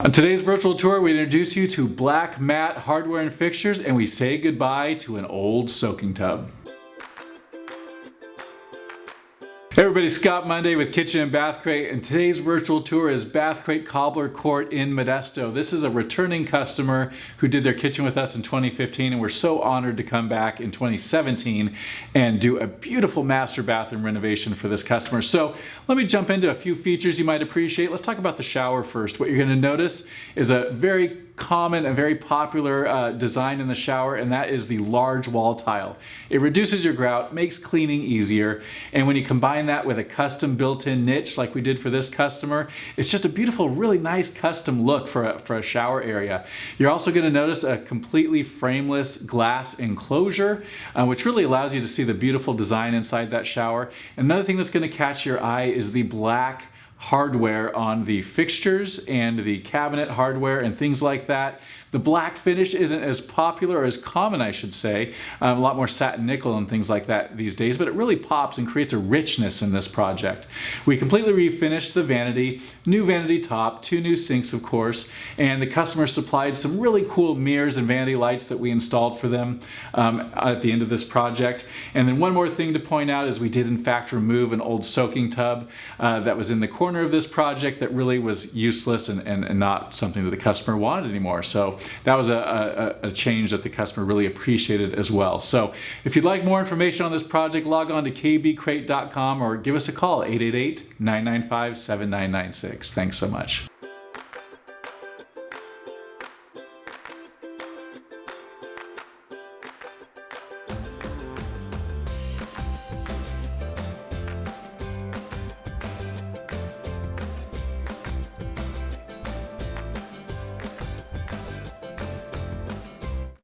On today's virtual tour, we introduce you to black matte hardware and fixtures, and we say goodbye to an old soaking tub. Hey everybody, Scott Monday with Kitchen and Bath Crate, and today's virtual tour is Bath Crate Cobbler Court in Modesto. This is a returning customer who did their kitchen with us in 2015, and we're so honored to come back in 2017 and do a beautiful master bathroom renovation for this customer. So let me jump into a few features you might appreciate. Let's talk about the shower first. What you're going to notice is a very common and very popular design in the shower, and that is the large wall tile. It reduces your grout, makes cleaning easier, and when you combine that with a custom built-in niche like we did for this customer, it's just a beautiful, really nice custom look for a shower area. You're also going to notice a completely frameless glass enclosure, which really allows you to see the beautiful design inside that shower. Another thing that's going to catch your eye is the black hardware on the fixtures and the cabinet hardware and things like that. The black finish isn't as popular or as common, I should say. A lot more satin nickel and things like that these days, but it really pops and creates a richness in this project. We completely refinished the vanity, new vanity top, 2 new sinks of course, and the customer supplied some really cool mirrors and vanity lights that we installed for them at the end of this project. And then one more thing to point out is we did in fact remove an old soaking tub that was in the corner of this project that really was useless and not something that the customer wanted anymore. So that was a change that the customer really appreciated as well. So if you'd like more information on this project, log on to kbCRATE.com or give us a call, 888-995-7996. Thanks so much.